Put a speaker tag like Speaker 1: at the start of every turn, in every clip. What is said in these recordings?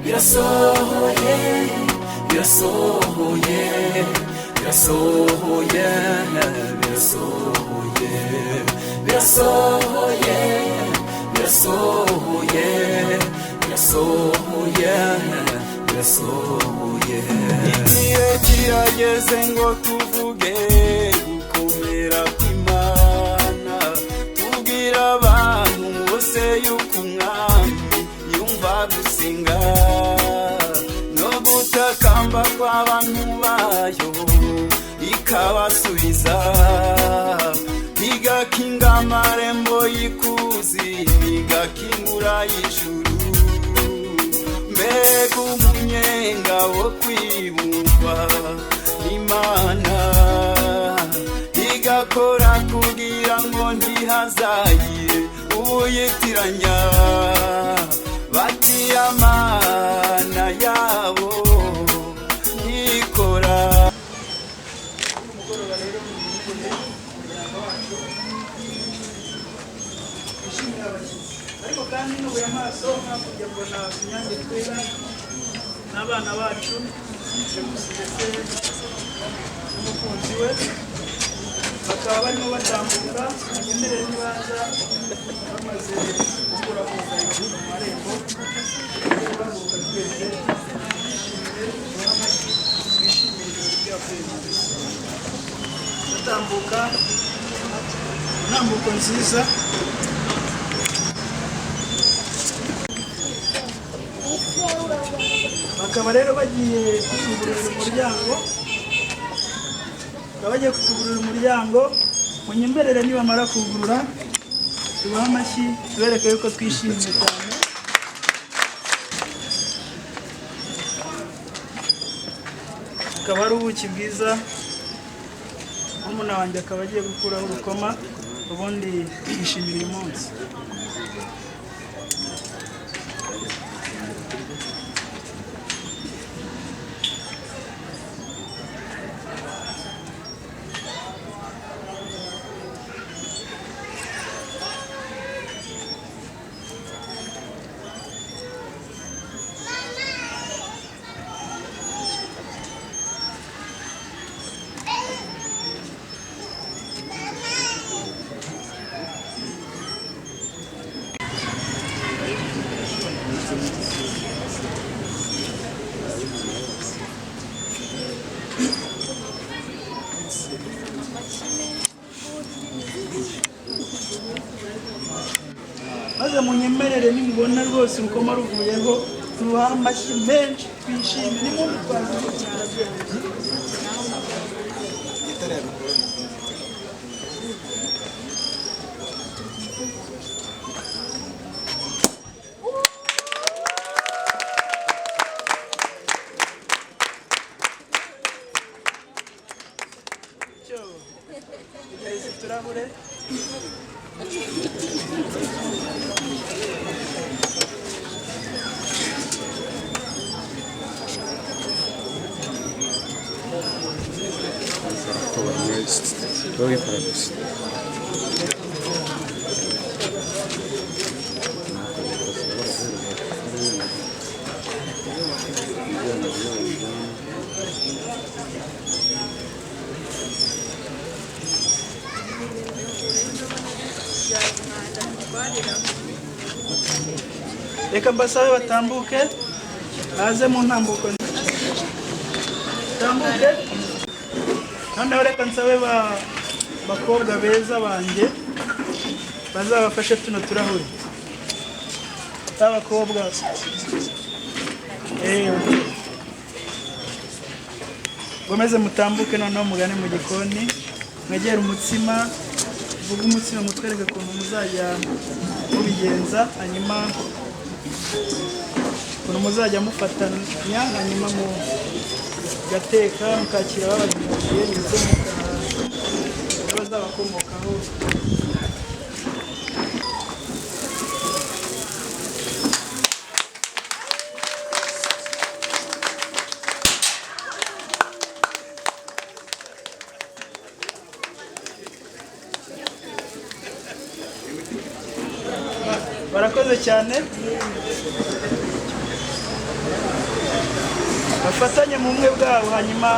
Speaker 1: birasohoye birasohoye birasohoye birasohoye birasohoye birasohoye birasohoye birasohoye igihe kirageze ngo tuvuge gukomera kw'Imana tubwira abantu bose yuko umwami yumva gusenga no gutakamba kw'abantu bayo ikabasubiza igakinga amarembo y'ikuzimu igakingura y'ijuru mbega umunyenga wo kwibumva Imana igakora kugira ngo ntihazagire uyitiranya bati Imana yabo ikora.
Speaker 2: Ariko kandi nubuye amaso hakurya mbona Inyange twera n'abana bacu ndetse n'umukunzi we bakaba barimo batambuka nyemerere nibaza bamaze gukura mu marembo batambuka twese twishimire ibirori bya Perezida batambuka intambuko nziza. Bakaba rero bagiye kutugurira umuryango munyemberere nibamara kugurura tubaha amashyi tubereke yuko twishimye cyane. Akaba ari ubuki bwiza umuna wanjye akaba agiye gukuraho urukoma ubundi twishimira uyu munsi. Maze munyemerere nimubona rwose urukoma ruvuyeho tubaha amashyi menshi twishime ni muntu twaziye turahure. Reka mbasabe batambuke baze mu ntambuko tambuke kandi reka nsabe bakobwa beza banje bazabafashe tuno turahuri abakobwa gomeze mutambuke noneho mugane mu gikoni mwegera umutsima vuga umutsima mutwereke ukuntu muzajya mubigenza hanyuma ukuntu muzajya mufatanya hanyuma mu gateka mukakira babagiriye ndetse bazabakomokaho. Barakoze cyane. bafatanye mu bumwe bwabo, hanyuma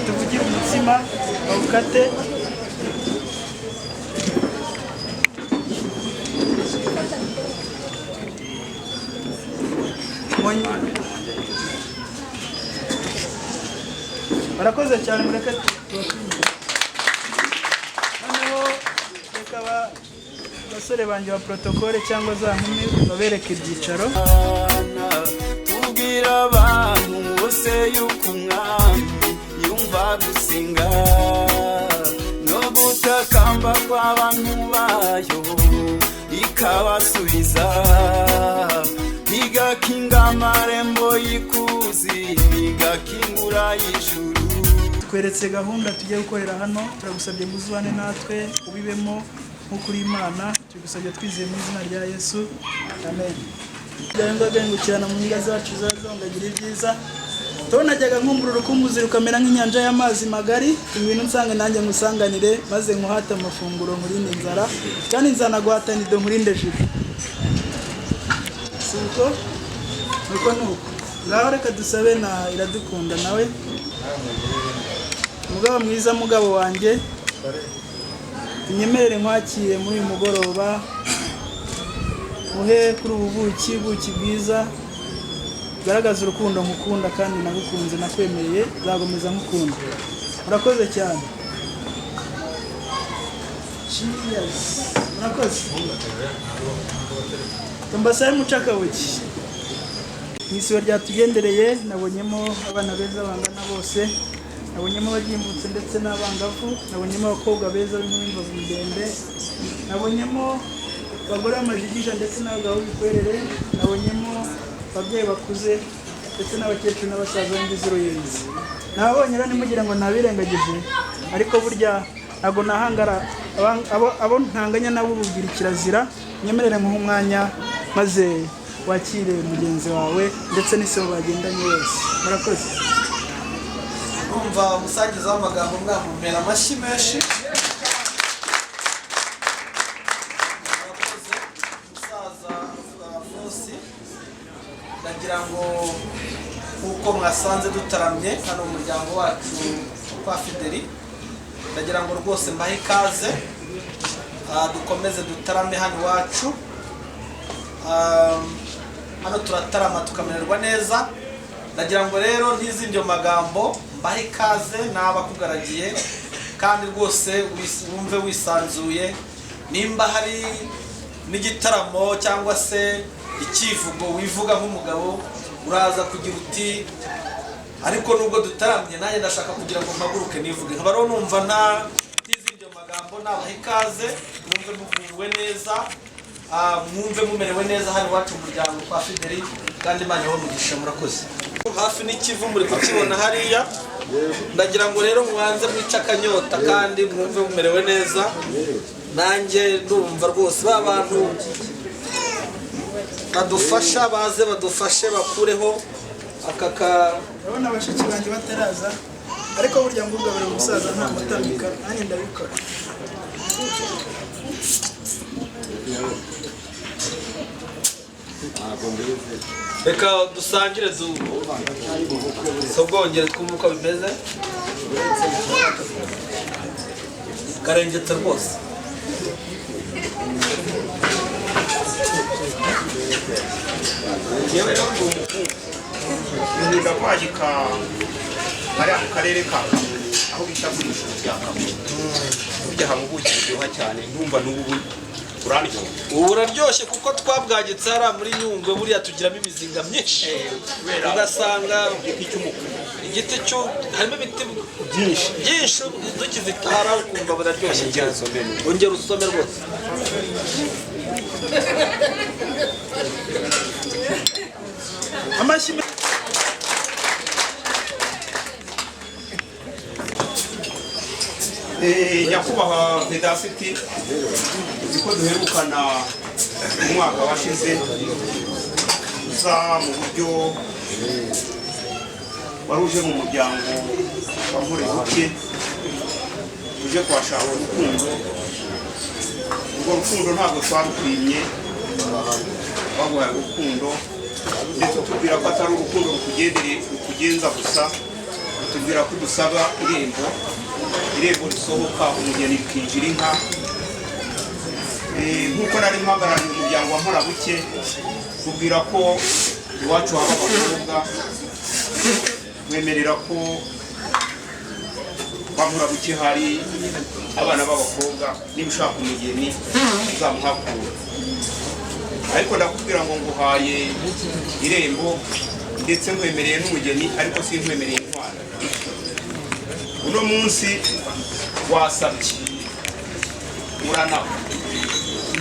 Speaker 2: tuvugire umutsima bawukate. Barakoze cyane, mureke noneho reka abasore banjye ba protokole cyangwa za nkumi babereka ibyicaro.
Speaker 1: Tubwira abantu bose yuko umwami yumva gusenga no gutakamba kw'abantu bayo ikabasubiza, igakinga amarembo y'ikuzi, igakingura y'ijuru.
Speaker 2: Tweretse gahunda tugiye gukorera hano, turagusabye ngo uzubane natwe ubibemo nk'uko uri Imana, tugusabye twizeye mu izina rya Yesu, amen. Byanga gengukirana mu nyiga zacu zazongagira ibyiza. Tonajyaga nkumbura urukumbuzi rukamera nk'inyanja y'amazi magari, ibintu nsange nanjye ngusanganire, maze nkuhata amafunguro nkurinde inzara, kandi nzanaguhatana ido nkurinde juru. Suko nuko ngaho reka dusabe na Iradukunda nawe. Mugabo mwiza, mugabo wanjye, inyemerere nkwakire muri uyu mugoroba, muhe kuri ubu buki bwiza, garagaza urukundo nkukunda kandi nagukunze, nakwemereye zagomeza nkukunda. Murakoze cyane. Cheers. Murakoze. Tumbasaye mucakabuki. Mwisiwe ryatugendereye, nabonyemo abana beza bangana bose, nabonyemo abagimbutse ndetse n'abangavu, nabonyemo abakobwa beza b'imbavu ndende, nabonyemo abagore b'amajigija ndetse n'abagabo b'ikwerere, nabonyemo ababyeyi bakuze ndetse n'abakecuru n'abasaza b'imbizi ruyenzi. Nabonye rero nimugira ngo nabirengagije, ariko burya ntago nahangara abo ntanganya nabo ububwira kirazira. Nyemerere muhe umwanya maze wakire mugenzi wawe ndetse n'isebo bagendanye wese. Murakoze.
Speaker 3: Umva umusangiza w'amagambo mwamumpera amashyi menshi. Murakoze umusaza Fosi. Ndagira ngo kuko mwasanze dutaramye hano mu muryango wacu kwa Fideli, ndagira ngo rwose mbahe ikaze, dukomeze dutarame hano iwacu. Hano turatarama tukamererwa neza. Ndagira ngo rero ntizindyo magambo, mbahe ikaze n'abakugaragiye, kandi rwose wumve wisanzuye. Nimba hari n'igitaramo cyangwa se ikivugo wivuga nk'umugabo, uraza kugira uti ariko nubwo dutaramye nanjye ndashaka kugira ngo mpaguruke nivuge. Nkaba rero numva ntizindyo magambo, nabahe ikaze, mwumve muvuwe neza, mwumve mumerewe neza hano iwacu mu muryango kwa Fideli, kandi Imana ibahe umugisha. Murakoze. Hafi n'ikivu muri kukibona hariya, ndagira ngo rero mwanze mwica akanyota kandi mwumve mumerewe neza. Nanjye ndumva rwose ba bantu badufasha baze badufashe bakureho
Speaker 2: urabona abashiki banjye bataraza, ariko burya ngo ugabira umusaza nta mutamika, nanjye ndabikora.
Speaker 3: Reka dusangire sobwongere twumve uko bimeze. Karengetse rwose.
Speaker 4: yewe rero nkunda kwagika hariya mu karere ka aho bita ku ishuri rya Kamonyi. Burya haba ubuki buryoha cyane, ndumva n'ubu buraryoha.
Speaker 3: Ubu buraryoshye kuko twabwagitse hariya muri Nyungwe, buriya tugiramo imizinga myinshi. Ugasanga igiti cyo harimo ibiti byinshi dukizitara ukumva buraryoshye cyane. Ongera usome rwose.
Speaker 2: Amashyi.
Speaker 4: Nyakubahwa Vedasiti, uko duherukana mu mwaka washize uza mu buryo wari uje mu muryango wa Mpurebuke, uje kuhashaka urukundo. Urwo rukundo ntabwo twarukwimye, baguhaye urukundo ndetse utubwira ko atari urukundo ukugenza gusa tubwira ko dusaba irembo risohoka umugeni rikinjira inka. Nk'uko nari mpagarariye umuryango wa Nkorabuke tubwira ko iwacu haba abakobwa, twemerera ko kwa Nkorabuke hari abana b'abakobwa, niba ushaka umugeni uzamuhakura. Ariko ndakubwira ngo nguhaye irembo ndetse nkwemereye n'umugeni, ariko sinkwemereye intwara. Uno munsi wasabye uranaho,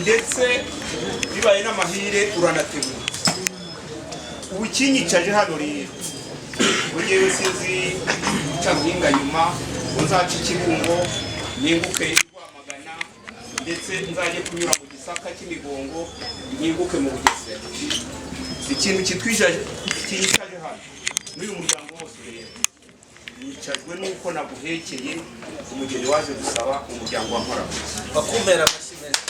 Speaker 4: ndetse bibaye n'amahire uranategura. Ubu kinyicaje hano rero ngewe sinzi guca guhinga nyuma, nzaca Ikibungo ninguke Rwamagana, ndetse nzajye kunyura mu Gisaka cy'Imigongo ninguke mu Bugesera. Ikintu kinyicaje hano n'uyu muryango wose rero yicajwe n'uko naguhekeye umugeni waje gusaba umuryango wa Nkorabuke.
Speaker 3: bakumera amashyi meza.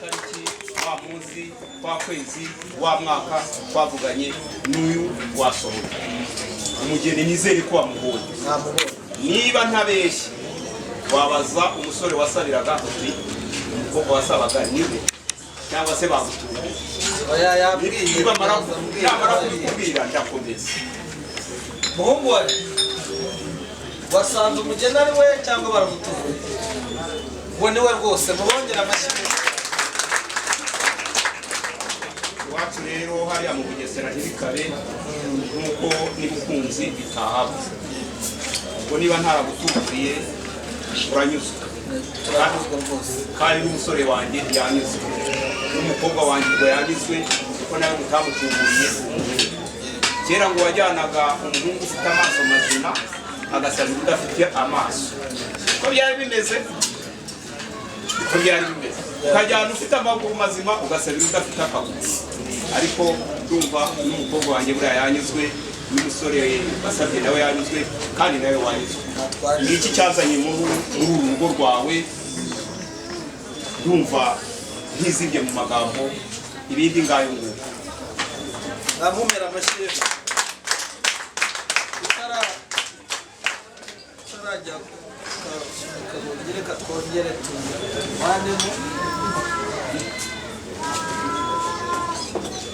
Speaker 4: Tariki wa munsi kwa kwezi wa mwaka twavuganye n'uyu wasohoka umugeni, nizere ko wamubonye. Niba ntabeshye wabaza umusore wasabiraga uti umukobwa wasabaga niwe cyangwa se bagutuye.
Speaker 3: Oya yabwiye.
Speaker 4: Niba mara kubwira ndakomeza.
Speaker 3: Muhungu we wasanze umugeni ari we cyangwa baramutuye? Ngo niwe rwose, mubongera amashyi.
Speaker 4: Iwacu rero hariya mu Bugesera ntibikabe nk'uko n'ibukunzi bitahaba. Ubwo niba ntaraguturiye uranyuzwe, kandi n'umusore wanjye yanyuzwe, n'umukobwa wanjye ubwo yanyuzwe, kuko nawe mutamutunguriye umuhungu. Kera ngo wajyanaga umuhungu ufite amaso mazima agasabira udafite amaso. Uko byari bimeze, ukajyana ufite amaguru mazima ugasabira udafite akaguru. Ariko ndumva n'umukobwa wanjye buriya yanyuzwe, n'umusore wasabye nawe yanyuzwe, kandi nawe wanyuzwe. Ni iki cyazanye muri uru rugo rwawe? Ndumva ntizibye mu magambo, ibindi ngayo nguko.
Speaker 3: Namumera amashyi. Utarajya kabongere katwongere tumanemo.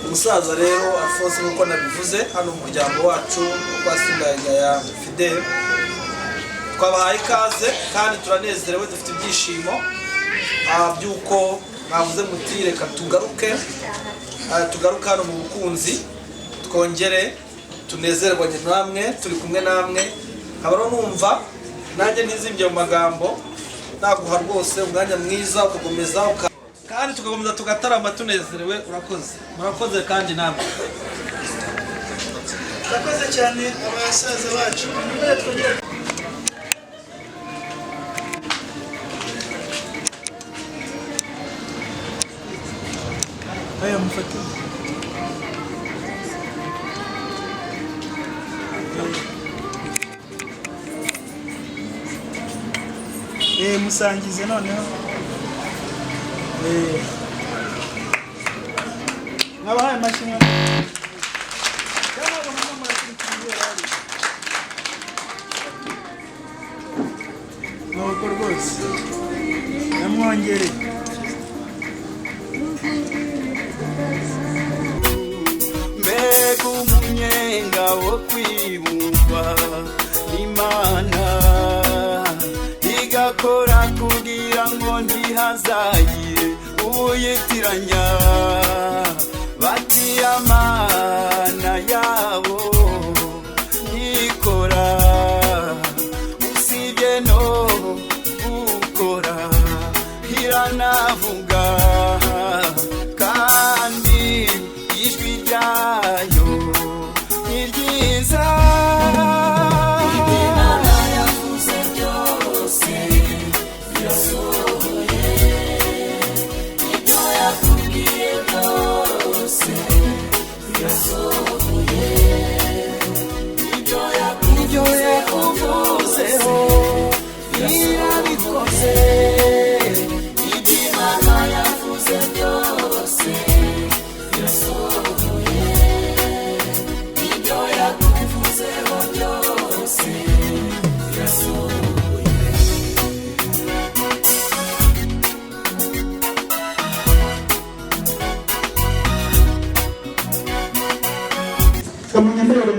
Speaker 3: Umusaza rero Alphonse nkuko nabivuze, hano umuryango wacu kwa Sindayigaya ya Fidel twabahaye ikaze kandi turanezerewe, dufite ibyishimo by'uko mwavuze muti reka tugaruke hano mu bukunzi, twongere tunezerwe namwe, turi kumwe namwe. Nkaba numva nanjye ntizimbye mu magambo, naguha rwose umwanya mwiza ugakomeza kandi tugakomeza tugatarama tunezerewe. Murakoze kandi namwe.
Speaker 2: Murakoze cyane abasaza bacu. Aya mufate. Musangize noneho. Nabahaye amashimwe. Nuko rwose namwongere.
Speaker 1: Mbega umunyenga wo kwibumba Imana igakora kugira ngo ntihazagire uyitiranya, bati Amana yabo ikora usibye no gukora iranavuga, kandi ijwi ryayo ni ryiza. Imana yavuze byose birasohoye, ibyo yakubwiye byose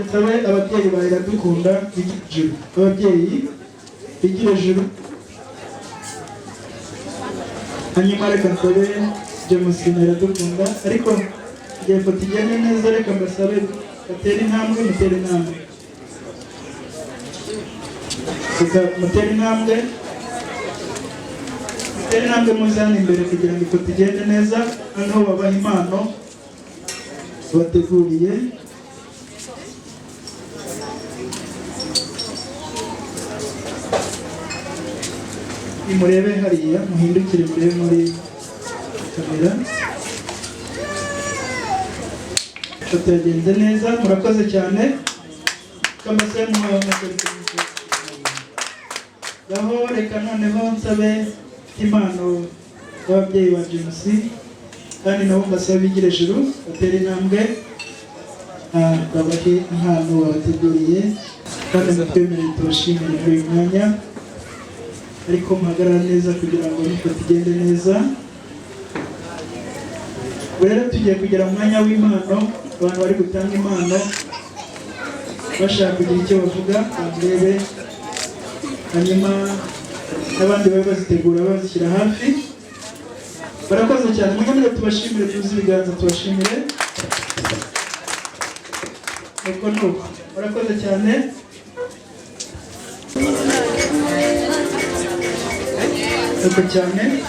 Speaker 2: nsabe ababyeyi ba Iradukunda bigire ababyeyi bigire juru. Hanyuma reka nsabe James na Iradukunda, ariko igihe foto igende neza reka mbasabe mutere intambwe mutere intambwe muze hano imbere kugira ngo ifoto igende neza. Noneho babaha impano bateguriye. Murebe hariya, muhindukire murebe muri kamera. Ifoto yagenze neza, murakoze cyane. Kamase gaho reka noneho nsabe impano y'ababyeyi ba James, kandi nabo mbasabe bigire juru batera intambwe babahe impano babateguriye, kandi mutwemerere tubashimire muri uyu mwanya, ariko muhagarara neza kugira ngo n'ifoto igende neza. Rero tugiye kugera mu mwanya w'impano, abantu bari gutanga impano bashaka kugira icyo bavuga bamurebe, hanyuma n'abandi bari bazitegura bazishyira hafi. Barakoze cyane, munyamire tubashimire, tuzi ibiganza tubashimire. Nuko barakoze cyane.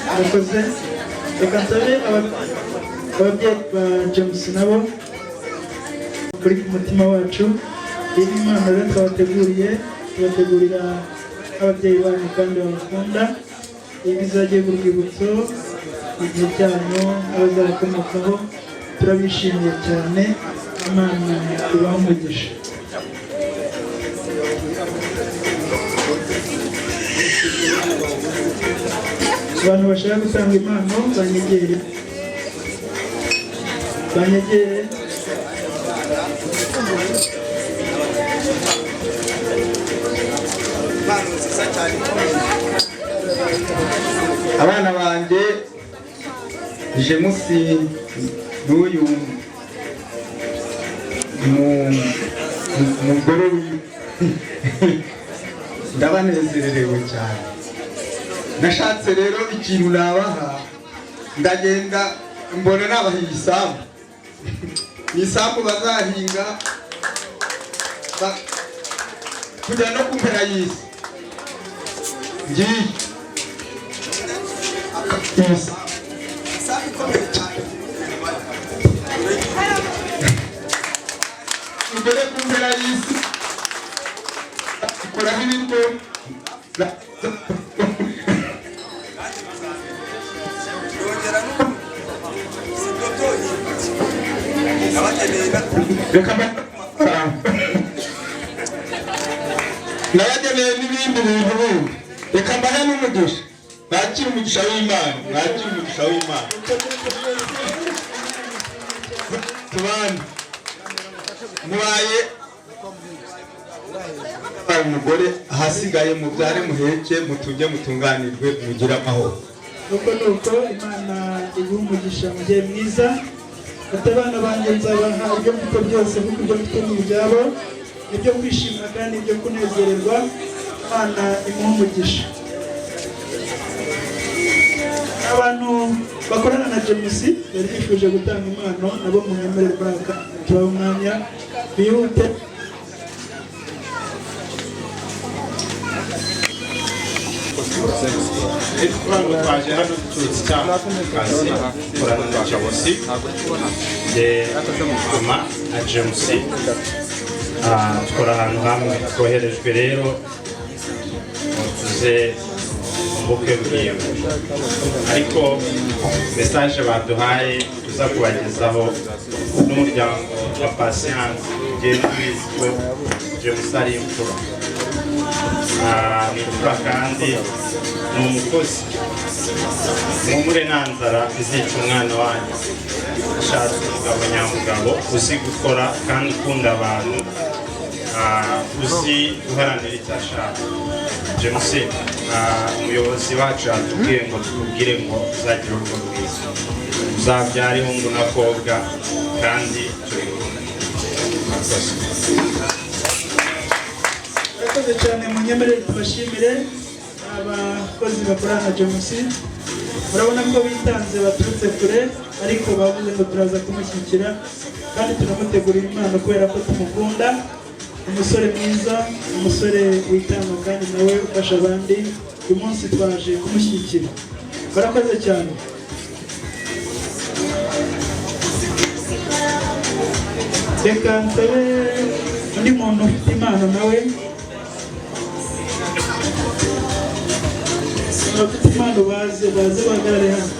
Speaker 2: Barakoze. Reka nsabe ababyeyi ba James nabo kuri ku mutima wacu. Iyi impano rero tubategurira ababyeyi banyu kandi babakunda. Ibi bizagiye ku rwibutso igihe cyanyu abazabakomokaho. Turabishimiye cyane, Imana ibahe umugisha. Abantu bashaka gutanga impano banyegere.
Speaker 5: Abana banjye James n'uyu umugore ndabanezererewe cyane. Nashatse rero ikintu nabaha, ndagenda mbona nabahiye isambu. Ni isambu bazahinga kujya no ku mpera y'isi. Ngiye imbere ku mpera y'isi ikoraho ibiryo nabageneye n'ibindi bintu bindi. Reka mbahe n'umugisha, nakira umugisha w'Imana. Tubane mubaye umugore, ahasigaye mubyare muheke mutunge mutunganirwe mugire amahoro.
Speaker 2: Nuko Imana iguha umugisha mugihe mwiza. Ati abana banjye nzabaha ibyo mfite byose, kuko ibyo mfite ni ibyabo, ibyo kwishimira kandi ibyo kunezererwa. Imana imuha umugisha. Abantu bakorana na James bari bifuje gutanga impano, nabo munyemerere baraka tubahe umwanya bihute.
Speaker 4: twaje hano duturutse cyane kazi korana na James mama na James tukora ahantu hamwe. Twoherejwe rero tuze ubukwe bwiwe, ariko message baduhaye tuza kubagezaho n'umuryango wa Patience James ko James ari imfura. Imfura kandi ni umukozi. Mumure nta nzara izica umwana wanyu. Ashatse umugabo nyamugabo uzi gukora kandi ukunda abantu, uzi guharanira icyo ashaka. James umuyobozi wacu yatubwiye ngo tukubwire ngo uzagire urugo rwiza, uzabyara ihungu n'akobwa kandi turi kumwe.
Speaker 2: Murakoze cyane, munyemerere tubashimire abakozi bakorana na James. Murabona ko bitanze baturutse kure, ariko bavuze ngo turaza kumushyigikira kandi turamutegurira impano kubera ko tumukunda. Umusore mwiza, umusore witanga kandi nawe ufasha abandi. Uyu munsi twaje kumushyigikira. Barakoze cyane. Reka nsabe undi muntu ufite impano nawe, abafite impano baze bahagarare hano.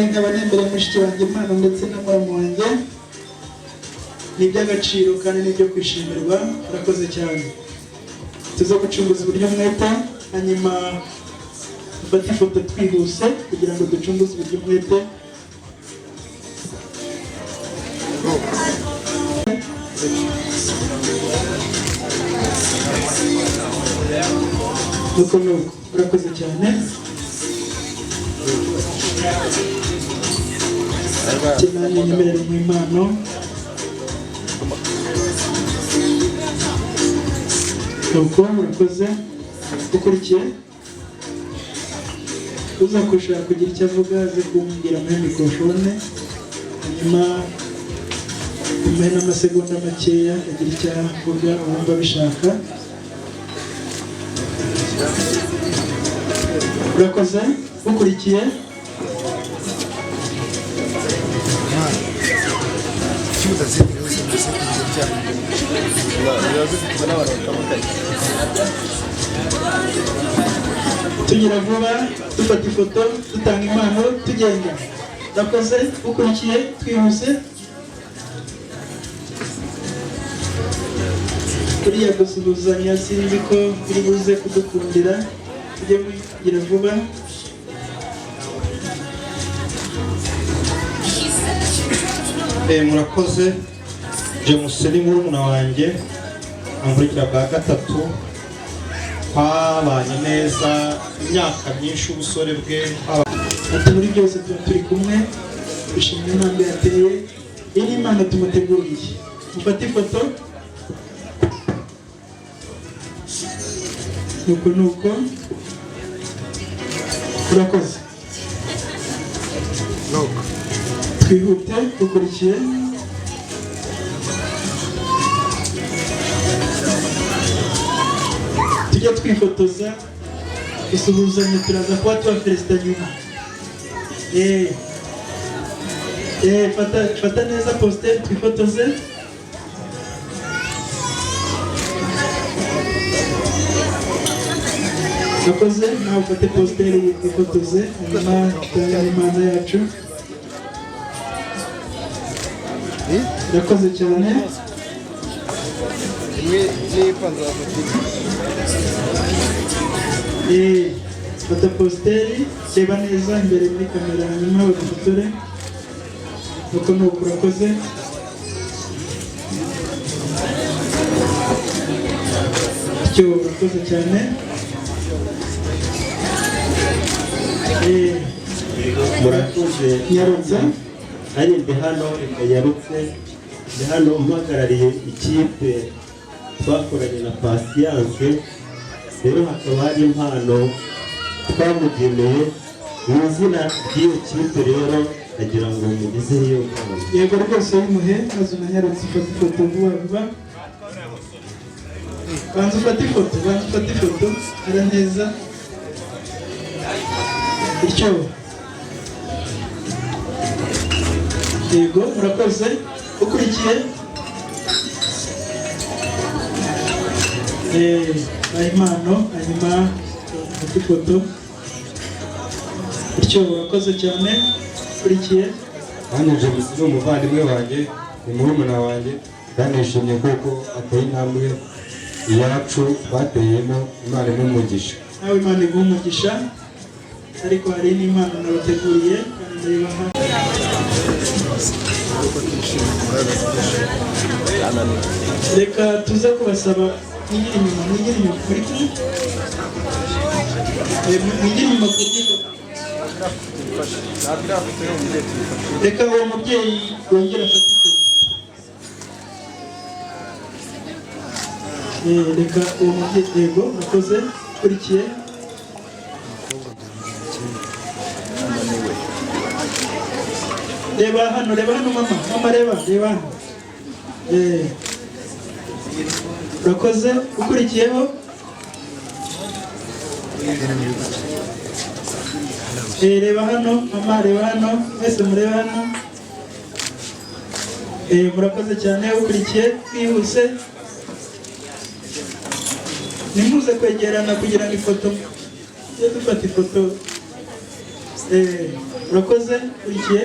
Speaker 2: Nkaba nembere mushiki wanjye impano ndetse na muramu wanjye, ni iby'agaciro kandi ni ibyo kwishimirwa. Murakoze cyane. Tuza gucunguza uburyo mwete, hanyuma dufate ifoto twihuse kugira ngo ducunguze uburyo mwete. Nuko murakoze cyane. Kinani nyemerere mu impano. Nuko murakoze. Ukurikiye uza kushaka kugira icyo avuga aze kumbwira muri mikrofone, hanyuma tumuhe n'amasegonda makeya agira icyo avuga uwumva bishaka. Murakoze. Ukurikiye tugira vuba, dufata ifoto, dutanga impano, tugenda. Murakoze. Ukurikiye twihuse. Kuriya gusuhuzanya sinzi ko biri buze kudukundira, tujye kugira vuba.
Speaker 5: Murakoze. James ni murumuna wanjye, amurikira bwa gatatu, twabanye neza imyaka myinshi ubusore bwe.
Speaker 2: Ati muri byose tuba turi kumwe, dushimira intambwe yateye. Iyi ni impano tumuteguriye. Mufate ifoto. Nuko urakoze. Twihute. Ukurikiye tujya twifotoza, dusuhuzanya, turaza kuba tubafelicita nyuma. Fata neza positeri twifotoze. Murakoze. Nawe ufate positeri twifotoze, hanyuma tutange impano yacu. Murakoze cyane. Fata positeri, reba neza imbere muri kamera, hanyuma bagufotore. Nuko urakoze. Urakoze cyane.
Speaker 6: Murakoze.
Speaker 2: Nyarutsa.
Speaker 6: Ari ndi hano Nyarutse, ndi hano mpagarariye ikipe twakoranye na Patience. Rero hakaba hari impano twamugeneye mu izina ry'iyo kipe, rero agira ngo mugizeho iyo mpano.
Speaker 2: Yego rwose yimuhe, maze unanyarutse ufate ifoto vuba vuba. Banza ufate ifoto. Ara neza. Bityo. Yego, murakoze. Ukurikiye impano, hanyuma ufate ifoto. Bityo urakoze cyane. Ukurikiye
Speaker 5: Hano James ni umuvandimwe wanjye, ni murumuna wanjye, ndanishimye kuko ateye intambwe iyacu twateyemo. Imana n'umugisha.
Speaker 2: nawe Imana iguha umugisha. Ariko hari n'impano nabateguriye kandi ndayibaha. Reka tuze kubasaba mwigire inyuma muri kumwe mwigire inyuma ku buryo reka uwo mubyeyi wongera afate ifoto reka uwo mubyeyi yego murakoze ukurikiye reba hano mama reba hano urakoze ukurikiyeho reba hano mama reba hano mwese mureba hano murakoze cyane ukurikiye twihuse nimuze kwegerana kugira ngo ifoto tujye dufata ifoto murakoze ukurikiye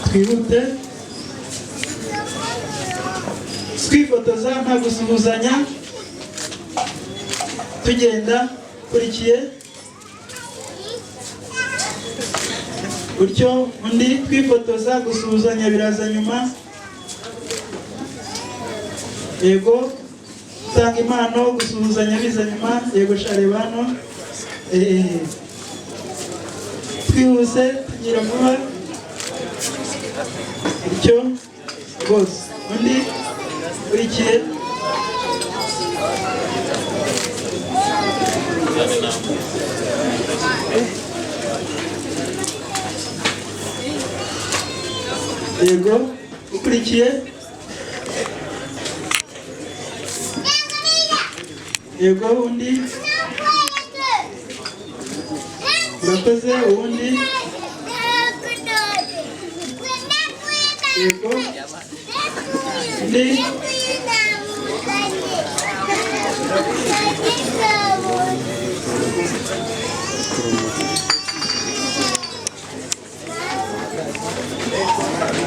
Speaker 2: twihute twifotoza nta gusuhuzanya tugenda kurikiye gutyo undi twifotoza gusuhuzanya biraza nyuma yego tanga impano gusuhuzanya biza nyuma yego shareba hano twihuse tugira vuba gutyo rwose undi kurikiye yego ukurikiye yego undi urakoze uwundi yego undi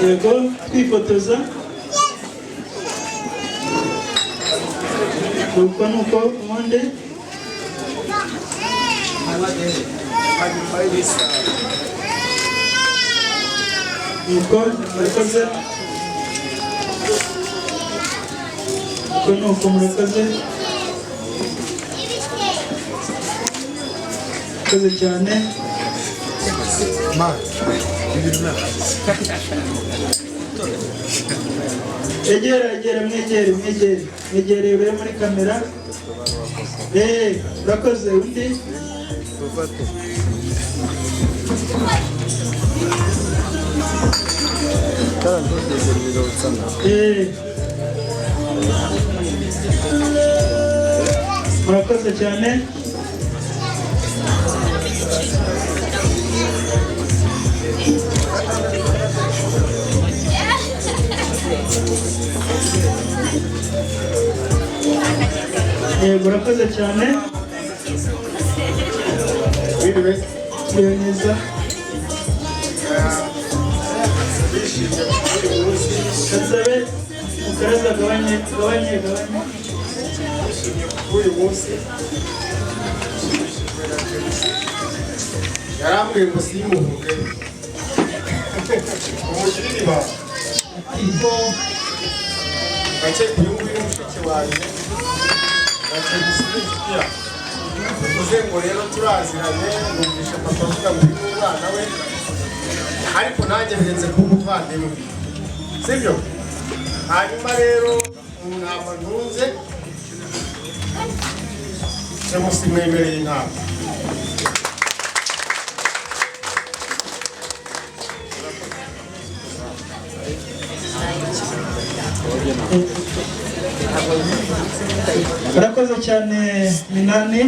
Speaker 2: yego twifotoza nuko ubundi nuko murakoze nuko murakoze murakoze cyane egera mwegere ure muri kamera urakoze undi murakoze cyane murakoze cyane biriwe neza kasabe ukaraza gabanye
Speaker 7: uyu munsi yarambwiye ngo simuvuge umushyirira ibanga kuko gake uyu nguyu mushiki wanjye gake gusiga inshuti yawe bivuze ngo rero turaziranye numvisha papa avuga ngo uyu mwana we ariko nanjye birenze kuba umuvandimwe sibyo hanyuma rero ntabwo ntunze cyangwa se mwemereye inama
Speaker 2: urakoze cyane Minani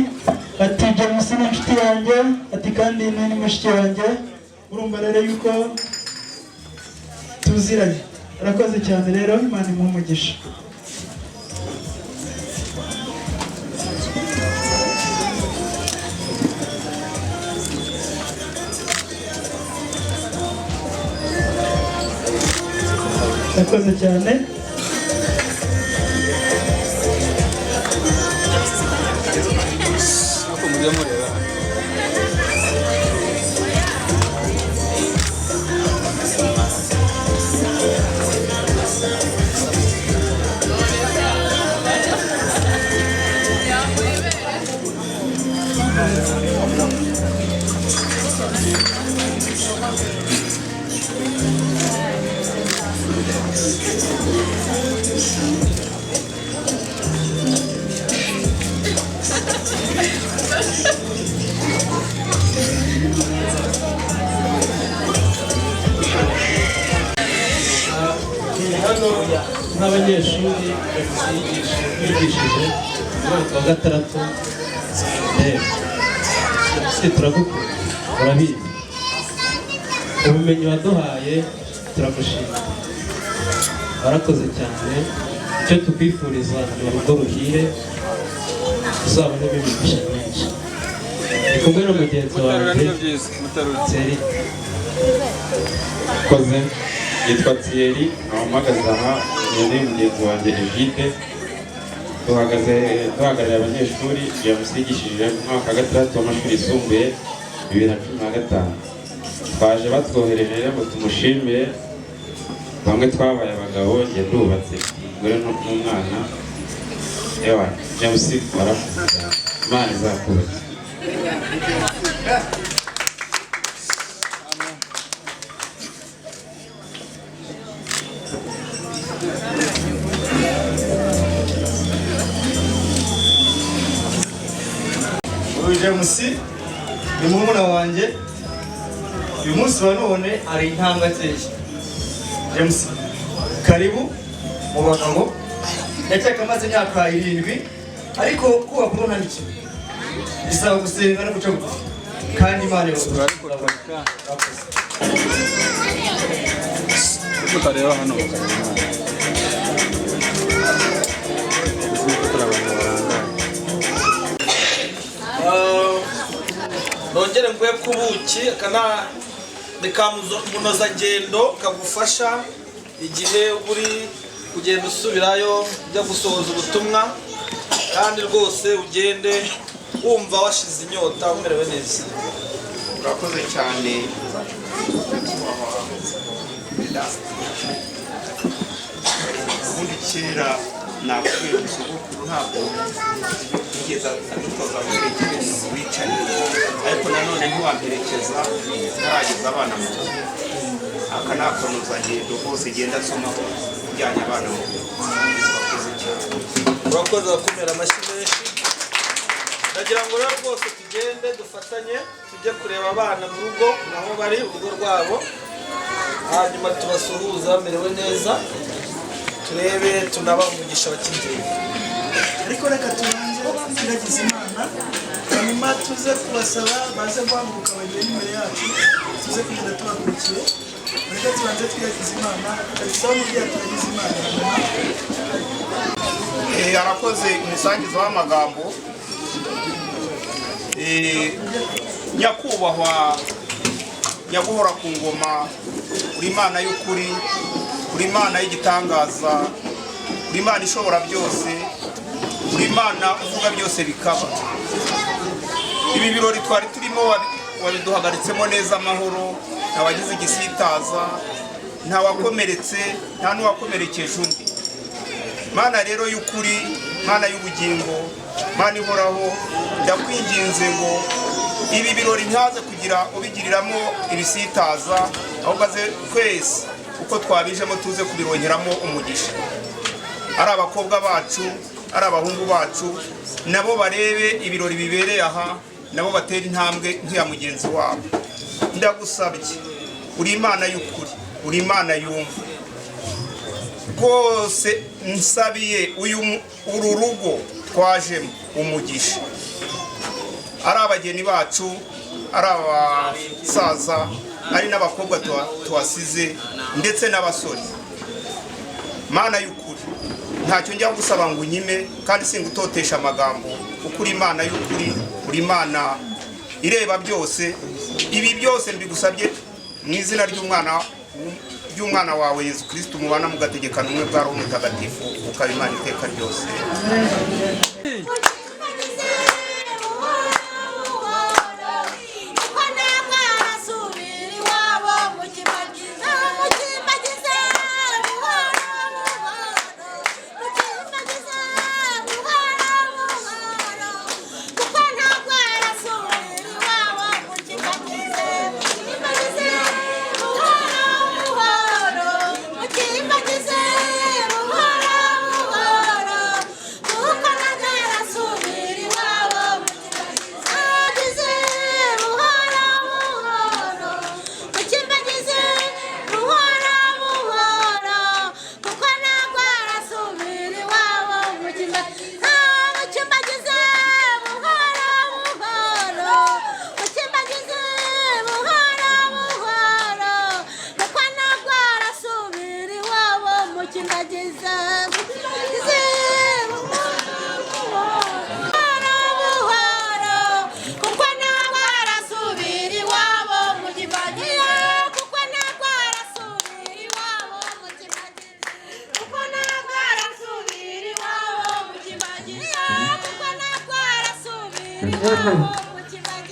Speaker 2: ati James ni inshuti yanjye ati kandi ni mushiki wanjye urumva rero yuko tuziranye urakoze cyane rero Imana imuhe umugisha urakoze cyane
Speaker 8: hano nk'abanyeshuri bigishije umwaka wa gatandatu turagukunda urabizi ubumenyi waduhaye turagushimira warakoze cyane icyo tukwifuriza ni urugo ruhire uzabonemo imigisha myinshi ndi kumwe na mugenzi wanjye Thierry
Speaker 5: koze yitwa Thierry ahamagaza aha ni mugenzi wanjye Egide duhagarariye abanyeshuri yamusigishije mu mwaka wa gatandatu w'amashuri yisumbuye 2015 twaje batwohereje ngo tumushimire bamwe twabaye abagabo njye ndubatse umugore n'umwana ewa James barakuze Imana izakubaza
Speaker 9: James ni murumuna wanjye uyu munsi wa none ari intambwe ateye. James karibu mu bagabo ndetse amaze imyaka 7 ariko kuba kubona n'iki bisaba gusenga no guca bugufi kandi Imana
Speaker 10: utareba hano
Speaker 3: nongere nguye ku buki ni kamunozangendo kagufasha igihe uri kugenda usubirayo ujya gusohoza ubutumwa kandi rwose ugende wumva washize inyota umerewe neza.
Speaker 4: urakoze cyane ubundi kera nakubwiye umusogokuru ntabwo yigeze adutoza gutekereza wicaye ariko nanone ntiwamperekeza ntarageza abana mu rugo aka ni akanozangendo rwose igenda asomaho ujyanye abana mu rugo. urakoze cyane.
Speaker 3: urakoze bakumera amashyi menshi. ndagira ngo rero rwose tugende dufatanye tujye kureba abana mu rugo naho bari urugo rwabo hanyuma tubasuhuza bamerewe neza turebe tunabaha umugisha wa kibyeyi.
Speaker 2: ariko reka tubanze turagize Imana hanyuma tuze kubasaba baze guhaguruka bagende imbere yacu tuze kugenda tubakurikiye. reka tubanze turagize Imana tugasaba n'ubwiya turagize Imana
Speaker 4: arakoze umusangizo w'amagambo. nyakubahwa nyaguhora ku ngoma uri Imana y'ukuri uri Imana y'igitangaza uri Imana ishobora byose uri Imana uvuga byose bikaba. ibi birori twari turimo wabiduhagaritsemo neza amahoro ntawagize igisitaza ntawakomeretse nta n'uwakomerekeje undi. Mana rero y'ukuri Mana y'ubugingo Mana ihoraho ndakwinginze ngo ibi birori ntaze kugira ubigiriramo ibisitaza ahubwo aze twese uko twabijemo tuze kubirongeramo umugisha. ari abakobwa bacu ari abahungu bacu nabo barebe ibirori bibereye aha nabo batera intambwe nk'iya mugenzi wabo. ndagusabye uri Imana y'ukuri uri Imana yumva rwose nsabiye uru rugo twajemo umugisha. ari abageni bacu ari abasaza ari n'abakobwa tuhasize ndetse n'abasore. Mana y'ukuri ntacyo njya gusaba ngo unyime kandi singutotesha amagambo kuko uri Imana y'ukuri uri Imana ireba byose. ibi byose mbigusabye mu izina ry'umwana wawe Yesu Kristo mubana mugategekana umwe bwa Roho Mutagatifu ukaba Imana iteka ryose.
Speaker 11: Buhoro buhoro, kuko nagara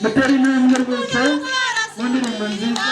Speaker 2: mutari intambwe rwose mu ndirimbo nziza.